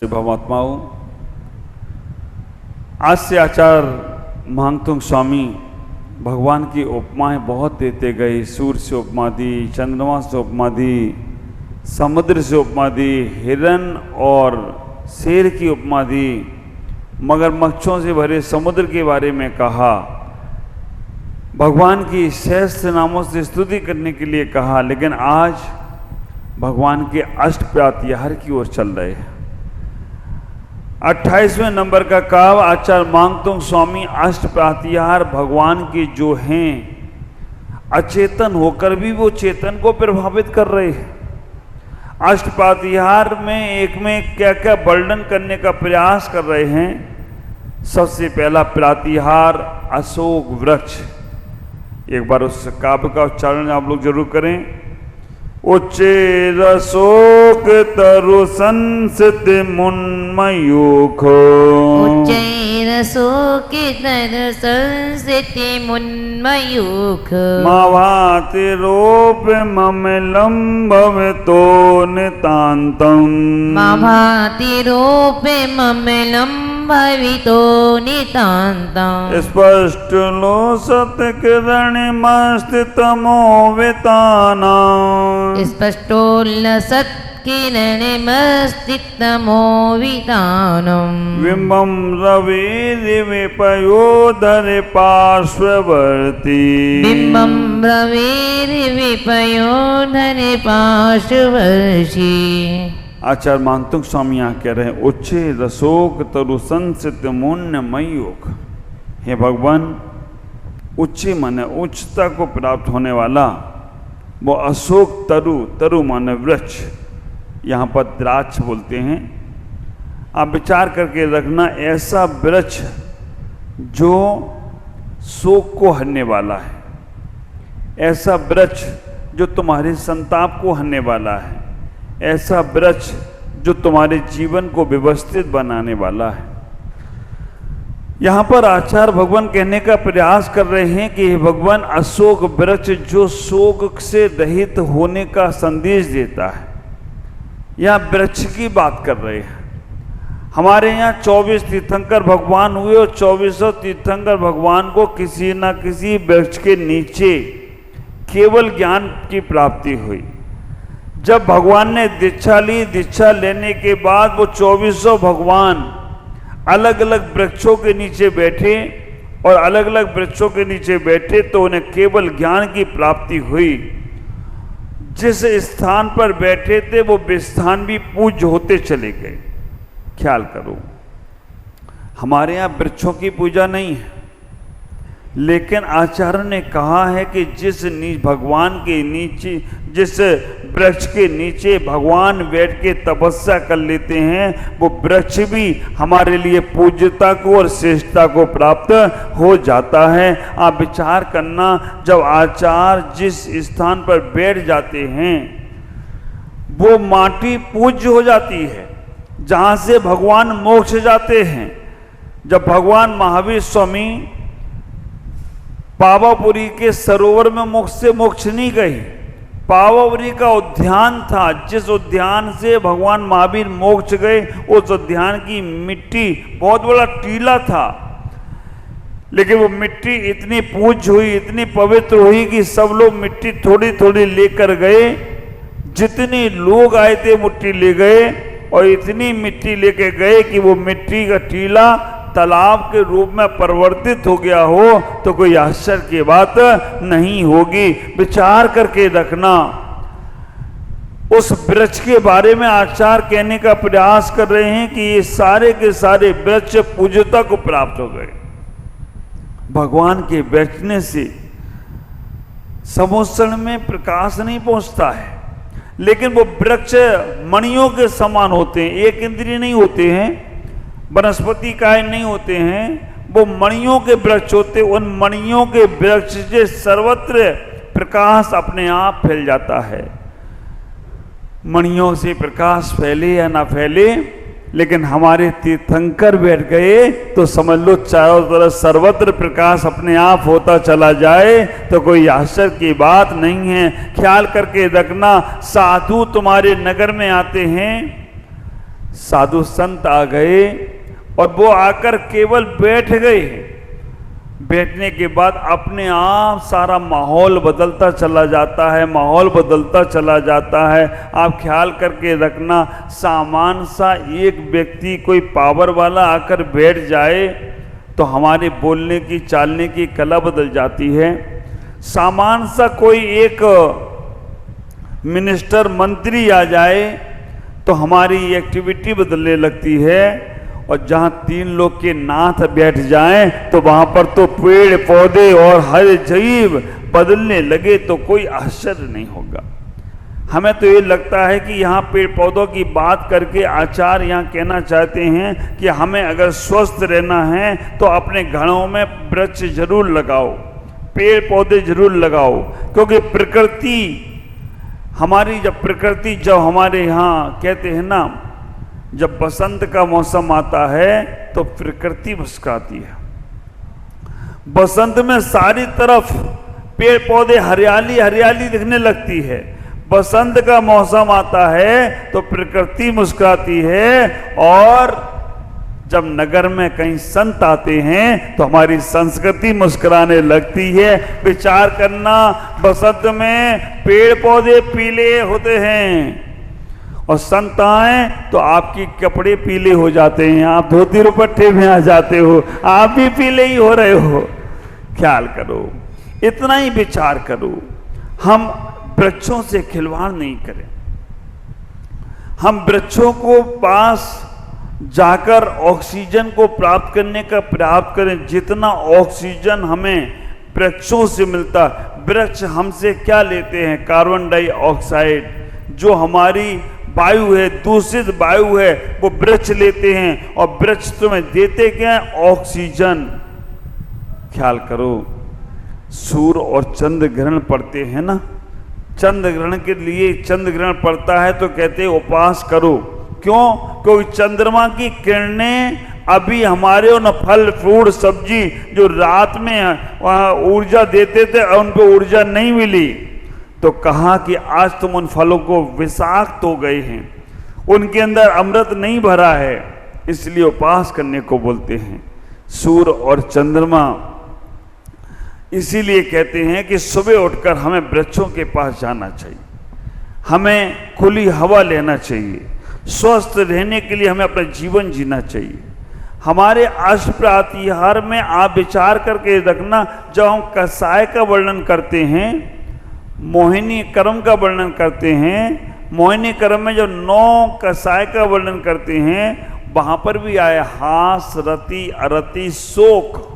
भावात्माओं, आज से आचार्य महांतुंग स्वामी भगवान की उपमाएं बहुत देते गए। सूर्य से उपमा दी, चंद्रमा से उपमा दी, समुद्र से उपमा दी, हिरन और शेर की उपमा दी, मगरमच्छों से भरे समुद्र के बारे में कहा, भगवान की श्रेष्ठ नामों से स्तुति करने के लिए कहा। लेकिन आज भगवान के अष्टप्रातिहार की ओर चल रहे हैं। 28वें नंबर का काव्य आचार्य मांगतुंग स्वामी अष्टप्रातिहार भगवान के जो हैं, अचेतन होकर भी वो चेतन को प्रभावित कर रहे हैं। अष्टप्रातिहार में एक में क्या क्या वर्णन करने का प्रयास कर रहे हैं। सबसे पहला प्रातिहार अशोक वृक्ष। एक बार उस काव्य का उच्चारण आप लोग जरूर करें। उच्चैरशोक तरु संसित मुन्मयूख, उच्चैरशोक तरु संसित मुन्मयूख, माभाति रूप ममिलं भवतो नितान्तं, माभाति रूप ममिलं भवितो नितान्तं, स्पष्टलो सत्किरणमस्तितमो वितानां, स्पष्टोल्लसत्किरणमस्तितमो वितानम्, बिम्बं रविर्विपयोधरे पार्श्ववर्ती, बिम्बं रविर्विपयोधरे पार्श्ववर्ती। आचार्य मांगतुंग स्वामी यहाँ कह रहे हैं, उच्चे रसोक तरु संसित मुन्य मयूख। हे भगवान, उच्चे माने उच्चता को प्राप्त होने वाला वो अशोक तरु, तरु माने वृक्ष, यहाँ पर द्राक्ष बोलते हैं। आप विचार करके रखना, ऐसा वृक्ष जो शोक को हरने वाला है, ऐसा वृक्ष जो तुम्हारे संताप को हरने वाला है, ऐसा वृक्ष जो तुम्हारे जीवन को व्यवस्थित बनाने वाला है। यहाँ पर आचार्य भगवान कहने का प्रयास कर रहे हैं कि हे भगवान, अशोक वृक्ष जो शोक से रहित होने का संदेश देता है। यहाँ वृक्ष की बात कर रहे हैं। हमारे यहाँ 24 तीर्थंकर भगवान हुए और 24 तीर्थंकर भगवान को किसी न किसी वृक्ष के नीचे केवल ज्ञान की प्राप्ति हुई। जब भगवान ने दीक्षा ली, दीक्षा लेने के बाद वो 24 भगवान अलग अलग वृक्षों के नीचे बैठे और अलग अलग वृक्षों के नीचे बैठे तो उन्हें केवल ज्ञान की प्राप्ति हुई। जिस स्थान पर बैठे थे वो स्थान भी पूज्य होते चले गए। ख्याल करो, हमारे यहाँ वृक्षों की पूजा नहीं है, लेकिन आचार्य ने कहा है कि जिस भगवान के नीचे, जिस वृक्ष के नीचे भगवान बैठ के तपस्या कर लेते हैं, वो वृक्ष भी हमारे लिए पूज्यता को और श्रेष्ठता को प्राप्त हो जाता है। आप विचार करना, जब आचार्य जिस स्थान पर बैठ जाते हैं वो माटी पूज्य हो जाती है, जहाँ से भगवान मोक्ष जाते हैं। जब भगवान महावीर स्वामी पावापुरी के सरोवर में मोक्ष से मोक्ष नहीं गए, पावापुरी का उद्यान था, जिस उद्यान से भगवान महावीर मोक्ष गए, उस उद्यान की मिट्टी बहुत बड़ा टीला था, लेकिन वो मिट्टी इतनी पूज्य हुई, इतनी पवित्र हुई कि सब लोग मिट्टी थोड़ी थोड़ी लेकर गए। जितने लोग आए थे मिट्टी ले गए, और इतनी मिट्टी लेके गए कि वो मिट्टी का टीला तालाब के रूप में परिवर्तित हो गया हो तो कोई आश्चर्य की बात नहीं होगी। विचार करके रखना, उस वृक्ष के बारे में आचार्य कहने का प्रयास कर रहे हैं कि ये सारे के सारे वृक्ष पूज्यता को प्राप्त हो गए। भगवान के बैठने से समुद्र में प्रकाश नहीं पहुंचता है, लेकिन वो वृक्ष मणियों के समान होते हैं। एक इंद्रिय नहीं होते हैं, वनस्पति काय नहीं होते हैं, वो मणियों के वृक्ष होते। उन मणियों के वृक्ष से सर्वत्र प्रकाश अपने आप फैल जाता है। मणियों से प्रकाश फैले या ना फैले, लेकिन हमारे तीर्थंकर बैठ गए तो समझ लो चारों तरफ सर्वत्र प्रकाश अपने आप होता चला जाए तो कोई आश्चर्य की बात नहीं है। ख्याल करके रखना, साधु तुम्हारे नगर में आते हैं साधु संत आ गए और वो आकर केवल बैठ गए। बैठने के बाद अपने आप सारा माहौल बदलता चला जाता है, माहौल बदलता चला जाता है। आप ख्याल करके रखना, सामान सा एक व्यक्ति कोई पावर वाला आकर बैठ जाए तो हमारे बोलने की चालने की कला बदल जाती है। सामान सा कोई एक मिनिस्टर मंत्री आ जाए तो हमारी एक्टिविटी बदलने लगती है। और जहाँ 3 लोग के नाथ बैठ जाएं तो वहाँ पर तो पेड़ पौधे और हर जीव बदलने लगे तो कोई आश्चर्य नहीं होगा। हमें तो ये लगता है कि यहाँ पेड़ पौधों की बात करके आचार्य यहाँ कहना चाहते हैं कि हमें अगर स्वस्थ रहना है तो अपने घरों में वृक्ष जरूर लगाओ, पेड़ पौधे जरूर लगाओ, क्योंकि प्रकृति हमारी जब हमारे यहाँ कहते हैं ना, जब बसंत का मौसम आता है तो प्रकृति मुस्कुराती है। बसंत में सारी तरफ पेड़ पौधे हरियाली हरियाली दिखने लगती है। बसंत का मौसम आता है तो प्रकृति मुस्कुराती है। और जब नगर में कहीं संत आते हैं तो हमारी संस्कृति मुस्कुराने लगती है। विचार करना, बसंत में पेड़ पौधे पीले होते हैं और संत आए तो आपकी कपड़े पीले हो जाते हैं, आप धोती दुपट्टे में आ जाते हो, आप भी पीले ही हो रहे हो। ख्याल करो, इतना ही विचार करो। हम वृक्षों से खिलवाड़ नहीं करें, हम वृक्षों को पास जाकर ऑक्सीजन को प्राप्त करने का प्रयास करें। जितना ऑक्सीजन हमें वृक्षों से मिलता, वृक्ष हमसे क्या लेते हैं? कार्बन डाइऑक्साइड, जो हमारी वायु है, दूषित वायु है, वो वृक्ष लेते हैं। और वृक्ष तुम्हें देते क्या है? ऑक्सीजन। ख्याल करो, सूर्य और चंद्र ग्रहण पड़ते हैं ना, चंद्र ग्रहण के लिए चंद्र ग्रहण पड़ता है तो कहते हैं उपास करो। क्यों? क्योंकि चंद्रमा की किरणें अभी हमारे उन फल फ्रूट सब्जी जो रात में वहाँ ऊर्जा देते थे उन पर ऊर्जा नहीं मिली, तो कहा कि आज तुम उन फलों को विषाक्त हो गए हैं, उनके अंदर अमृत नहीं भरा है, इसलिए उपास करने को बोलते हैं सूर्य और चंद्रमा। इसीलिए कहते हैं कि सुबह उठकर हमें वृक्षों के पास जाना चाहिए, हमें खुली हवा लेना चाहिए, स्वस्थ रहने के लिए हमें अपना जीवन जीना चाहिए। हमारे अष्टप्रतिहार में आप विचार करके रखना, जब हम कसाय का वर्णन करते हैं, मोहिनी कर्म का वर्णन करते हैं, मोहिनी कर्म में जो 9 कसाय का वर्णन करते हैं, वहां पर भी आए हास रति अरति शोक।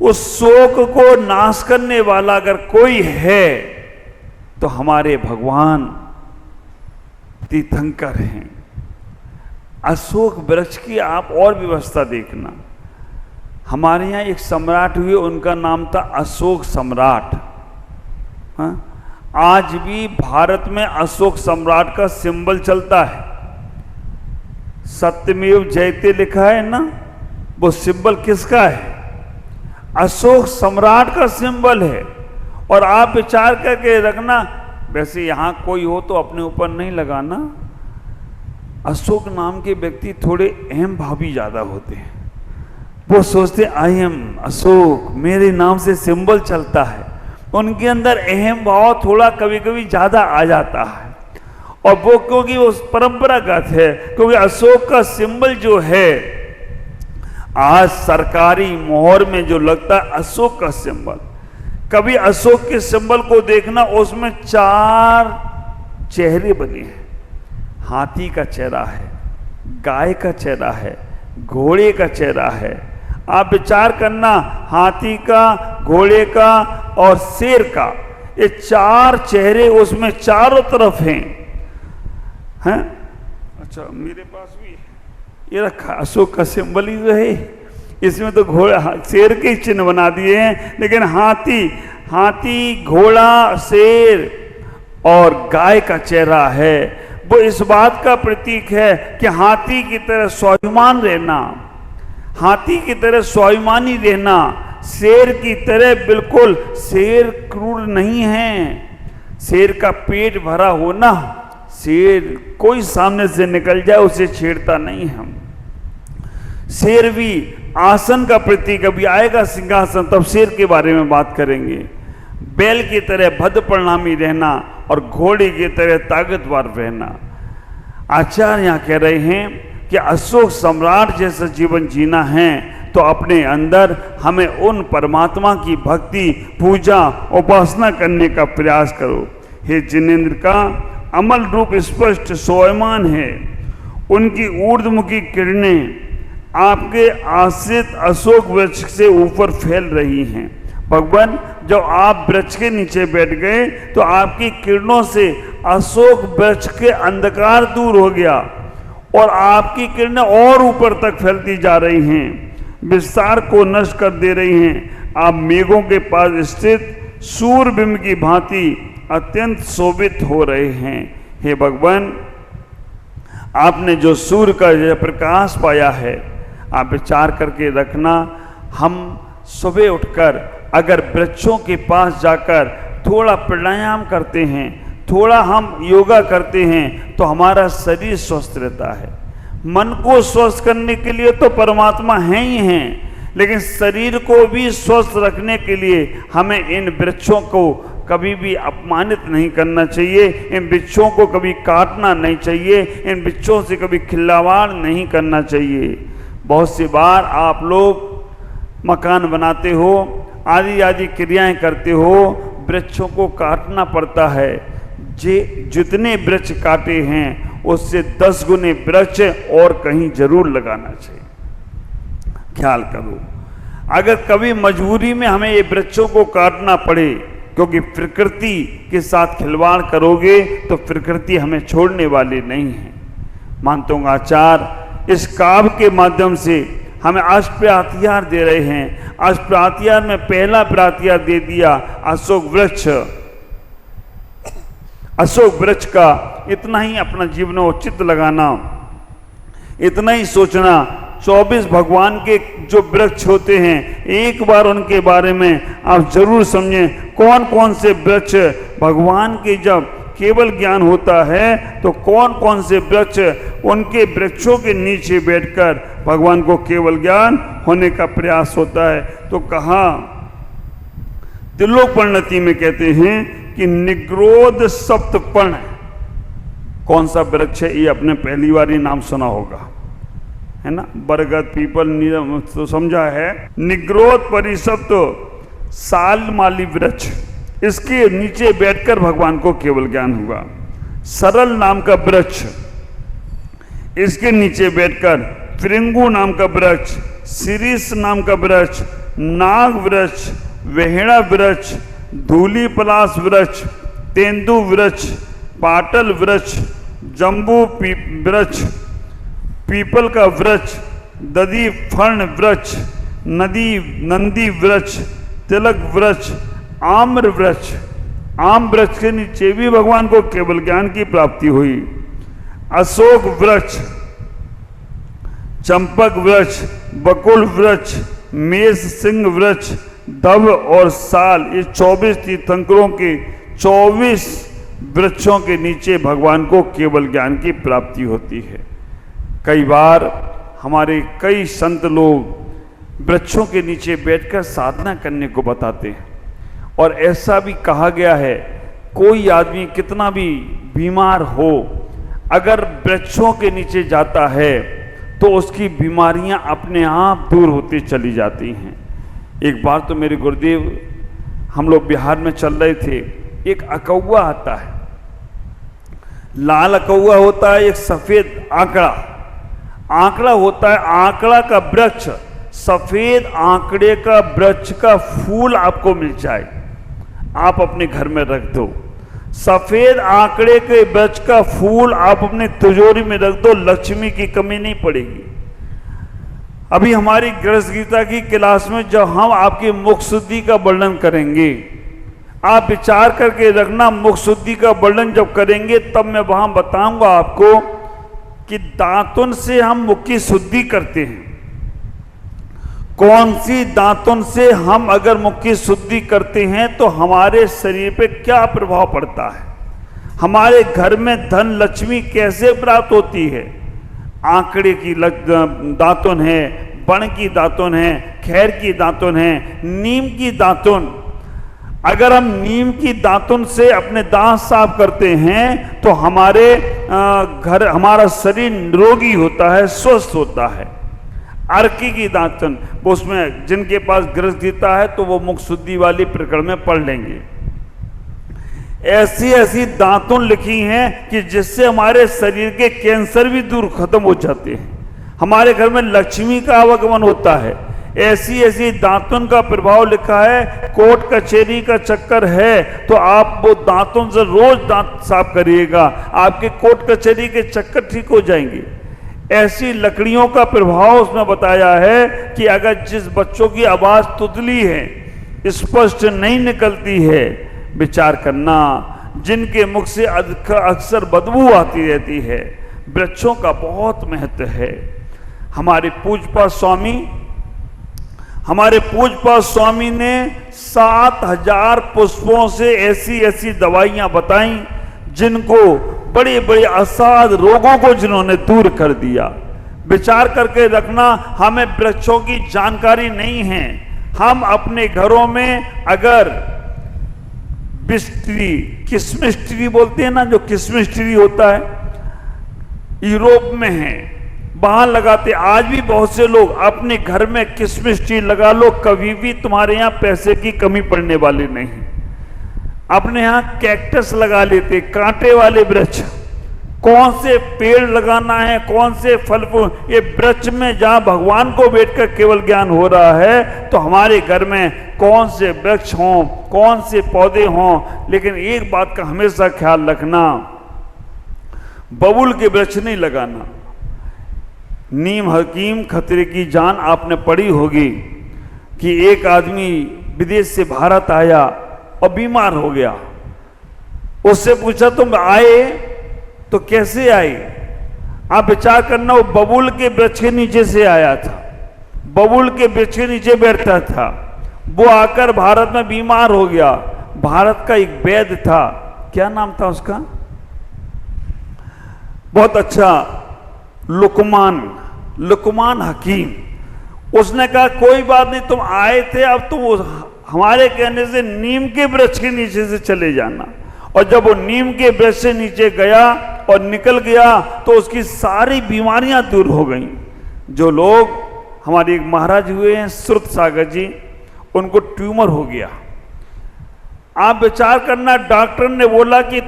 उस शोक को नाश करने वाला अगर कोई है तो हमारे भगवान तीर्थंकर हैं। अशोक वृक्ष की आप और व्यवस्था देखना। हमारे यहाँ एक सम्राट हुए, उनका नाम था अशोक सम्राट। हाँ? आज भी भारत में अशोक सम्राट का सिंबल चलता है। सत्यमेव जयते लिखा है ना, वो सिंबल किसका है? अशोक सम्राट का सिंबल है। और आप विचार करके रखना, वैसे यहाँ कोई हो तो अपने ऊपर नहीं लगाना, अशोक नाम के व्यक्ति थोड़े अहम भावी ज़्यादा होते हैं। वो सोचते आई एम अशोक, मेरे नाम से सिंबल चलता है। उनके अंदर अहम भाव थोड़ा कभी कभी ज़्यादा आ जाता है। और वो क्योंकि वो परंपरागत है, क्योंकि अशोक का सिंबल जो है आज सरकारी मोहर में जो लगता है अशोक का सिंबल, कभी अशोक के सिंबल को देखना, उसमें 4 चेहरे बने हैं। हाथी का चेहरा है, गाय का चेहरा है, घोड़े का चेहरा है। आप विचार करना, हाथी का, घोड़े का और शेर का, ये 4 चेहरे उसमें चारों तरफ हैं। अच्छा, मेरे पास भी ये रखा अशोक का सिंबल ही जो है, इसमें तो घोड़ा शेर के चिन्ह बना दिए हैं, लेकिन हाथी घोड़ा शेर और गाय का चेहरा है। वो इस बात का प्रतीक है कि हाथी की तरह स्वाभिमान रहना, हाथी की तरह स्वाभिमानी रहना, शेर की तरह बिल्कुल, शेर क्रूर नहीं है। शेर का पेट भरा होना, शेर कोई सामने से निकल जाए उसे छेड़ता नहीं हम। शेर भी आसन का प्रतीक, अभी आएगा सिंहासन तब शेर के बारे में बात करेंगे। बैल की तरह भद्र परिणामी रहना और घोड़े की तरह ताकतवर रहना। आचार्य यहाँ कह रहे हैं कि अशोक सम्राट जैसा जीवन जीना है तो अपने अंदर हमें उन परमात्मा की भक्ति, पूजा, उपासना करने का प्रयास करो। हे जिनेंद्र का अमल रूप स्पष्ट सोयमान है, उनकी ऊर्ध्वमुखी किरणें आपके आश्रित अशोक वृक्ष से ऊपर फैल रही हैं। भगवान, जब आप वृक्ष के नीचे बैठ गए तो आपकी किरणों से अशोक वृक्ष के अंधकार दूर हो गया और आपकी किरणें और ऊपर तक फैलती जा रही हैं, विस्तार को नष्ट कर दे रही हैं। आप मेघों के पास स्थित सूर्यबिंब की भांति अत्यंत शोभित हो रहे हैं। हे भगवान, आपने जो सूर्य का यह प्रकाश पाया है, आप विचार करके रखना। हम सुबह उठकर अगर वृक्षों के पास जाकर थोड़ा प्राणायाम करते हैं, थोड़ा हम योगा करते हैं तो हमारा शरीर स्वस्थ रहता है। मन को स्वस्थ करने के लिए तो परमात्मा है ही हैं, लेकिन शरीर को भी स्वस्थ रखने के लिए हमें इन वृक्षों को कभी भी अपमानित नहीं करना चाहिए, इन वृक्षों को कभी काटना नहीं चाहिए, इन वृक्षों से कभी खिलवाड़ नहीं करना चाहिए। बहुत सी बार आप लोग मकान बनाते हो, आदि आदि क्रियाएं करते हो, वृक्षों को काटना पड़ता है। जितने वृक्ष काटे हैं उससे 10 गुने वृक्ष और कहीं जरूर लगाना चाहिए। ख्याल करो, अगर कभी मजबूरी में हमें ये वृक्षों को काटना पड़े, क्योंकि प्रकृति के साथ खिलवाड़ करोगे तो प्रकृति हमें छोड़ने वाली नहीं है। मानतों का आचार्य इस काव्य के माध्यम से हमें अष्टप्रातिहार दे रहे हैं। अष्टप्रातिहार में पहला प्रातिहार दे दिया अशोक वृक्ष। अशोक वृक्ष का इतना ही अपना जीवन में औचित्य लगाना, इतना ही सोचना। 24 भगवान के जो वृक्ष होते हैं, एक बार उनके बारे में आप जरूर समझें। कौन कौन से वृक्ष भगवान के जब केवल ज्ञान होता है तो कौन कौन से वृक्ष, उनके वृक्षों के नीचे बैठकर भगवान को केवल ज्ञान होने का प्रयास होता है। तो कहा त्रिलोक परिणति में कहते हैं कि निग्रोध सप्तपर्ण, कौन सा वृक्ष है ये अपने पहली बार ही नाम सुना होगा, है ना। बरगद, पीपल, नीम तो समझा है। निग्रोध परिसप्त सालमाली वृक्ष, इसके नीचे बैठकर भगवान को केवल ज्ञान हुआ। सरल नाम का वृक्ष, इसके नीचे बैठकर फ्रिंगु नाम का वृक्ष, शिरीष नाम का वृक्ष, नाग वृक्ष, वेहड़ा वृक्ष, धूली पलाश वृक्ष, तेंदु वृक्ष, पाटल वृक्ष, जम्बू वृक्ष, पीपल का वृक्ष, दधी फर्ण वृक्ष, नंदी वृक्ष, तिलक वृक्ष, आम्र वृक्ष। आम वृक्ष के नीचे भी भगवान को केवल ज्ञान की प्राप्ति हुई। अशोक वृक्ष, चंपक वृक्ष, बकुल वृक्ष, मेष सिंह वृक्ष, दब और साल, ये 24 तीर्थंकरों के 24 वृक्षों के नीचे भगवान को केवल ज्ञान की प्राप्ति होती है। कई बार हमारे कई संत लोग वृक्षों के नीचे बैठकर साधना करने को बताते हैं, और ऐसा भी कहा गया है कोई आदमी कितना भी बीमार हो, अगर वृक्षों के नीचे जाता है तो उसकी बीमारियां अपने आप दूर होती चली जाती हैं। एक बार तो मेरे गुरुदेव, हम लोग बिहार में चल रहे थे, एक अकौआ आता है, लाल अकौआ होता है, एक सफेद आंकड़ा होता है। आंकड़ा का वृक्ष, सफेद आंकड़े का वृक्ष का फूल आपको मिल जाए, आप अपने घर में रख दो। सफेद आंकड़े के वृक्ष का फूल आप अपने तिजोरी में रख दो, लक्ष्मी की कमी नहीं पड़ेगी। अभी हमारी गृहस्थ गीता की क्लास में जब हम आपकी मुख शुद्धि का वर्णन करेंगे, आप विचार करके रखना, मुख शुद्धि का वर्णन जब करेंगे तब मैं वहां बताऊंगा आपको कि दांतुन से हम मुख की शुद्धि करते हैं। कौन सी दांतुन से हम अगर मुख की शुद्धि करते हैं तो हमारे शरीर पे क्या प्रभाव पड़ता है, हमारे घर में धन लक्ष्मी कैसे प्राप्त होती है? आंकड़े की दातुन है, बण की दातुन है, खैर की दातुन है, नीम की दातुन। अगर हम नीम की दातुन से अपने दांत साफ करते हैं तो हमारा शरीर निरोगी होता है, स्वस्थ होता है। अर्की की दातुन, उसमें जिनके पास ग्रस गीता है तो वो मुख शुद्धि वाली प्रकरण में पढ़ लेंगे। ऐसी ऐसी दातुन लिखी हैं कि जिससे हमारे शरीर के कैंसर भी दूर खत्म हो जाते हैं, हमारे घर में लक्ष्मी का आवागमन होता है। ऐसी ऐसी दातुन का प्रभाव लिखा है। कोर्ट कचहरी का चक्कर है तो आप वो दातुन से रोज दांत साफ करिएगा, आपके कोर्ट कचहरी के चक्कर ठीक हो जाएंगे। ऐसी लकड़ियों का प्रभाव उसमें बताया है कि अगर जिस बच्चों की आवाज तुतली है, स्पष्ट नहीं निकलती है, विचार करना, जिनके मुख से अक्सर बदबू आती रहती है, वृक्षों का बहुत महत्व है। हमारे पूज्यपाद स्वामी ने 7000 पुष्पों से ऐसी ऐसी दवाइयां बताई जिनको बड़े बड़े असाध रोगों को जिन्होंने दूर कर दिया। विचार करके रखना, हमें वृक्षों की जानकारी नहीं है। हम अपने घरों में अगर बिस्ट्री, किसमिस ट्री बोलते हैं ना, जो किसमिस ट्री होता है, यूरोप में है, वहां लगाते। आज भी बहुत से लोग अपने घर में किसमिस ट्री लगा लो, कभी भी तुम्हारे यहां पैसे की कमी पड़ने वाली नहीं। अपने यहां कैक्टस लगा लेते, कांटे वाले वृक्ष। कौन से पेड़ लगाना है, कौन से फल फूल, ये वृक्ष में जहां भगवान को बैठकर केवल ज्ञान हो रहा है, तो हमारे घर में कौन से वृक्ष हों, कौन से पौधे हों। लेकिन एक बात का हमेशा ख्याल रखना, बबूल के वृक्ष नहीं लगाना। नीम हकीम खतरे की जान आपने पढ़ी होगी कि एक आदमी विदेश से भारत आया और बीमार हो गया। उससे पूछा तुम आए तो कैसे आए? आप विचार करना, वो बबूल के वृक्ष के नीचे से आया था, बबूल के वृक्ष के नीचे बैठता था। वो आकर भारत में बीमार हो गया। भारत का एक वैद्य था, क्या नाम था उसका, बहुत अच्छा, लुकमान हकीम। उसने कहा कोई बात नहीं, तुम आए थे, अब तुम हमारे कहने से नीम के वृक्ष के नीचे से चले जाना। और जब वो नीम के वृक्ष से नीचे गया और निकल गया तो उसकी सारी बीमारियां दूर हो गईं। जो लोग, हमारे एक महाराज हुए हैं श्रुत सागर जी, उनको ट्यूमर हो गया। आप विचार करना, डॉक्टर ने बोला कि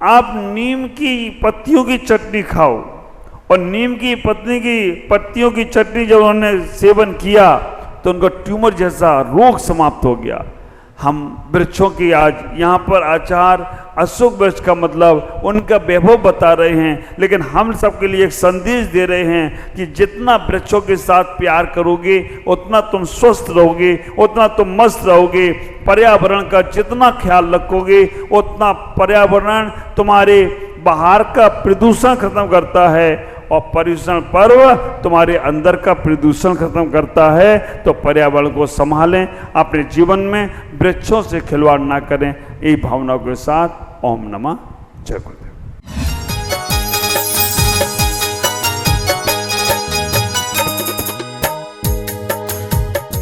आप नीम की पत्तियों की चटनी खाओ, और नीम की पत्तियों की चटनी जब उन्होंने सेवन किया तो उनका ट्यूमर जैसा रोग समाप्त हो गया। हम वृक्षों की आज यहाँ पर आचार अशोक वृक्ष का मतलब उनका वैभव बता रहे हैं, लेकिन हम सबके लिए एक संदेश दे रहे हैं कि जितना वृक्षों के साथ प्यार करोगे उतना तुम स्वस्थ रहोगे, उतना तुम मस्त रहोगे। पर्यावरण का जितना ख्याल रखोगे उतना पर्यावरण तुम्हारे बाहर का प्रदूषण खत्म करता है, और पर्यावरण पर्व तुम्हारे अंदर का प्रदूषण खत्म करता है। तो पर्यावरण को संभालें, अपने जीवन में वृक्षों से खिलवाड़ ना करें। यही भावनाओं के साथ ओम नमः जय गुरु।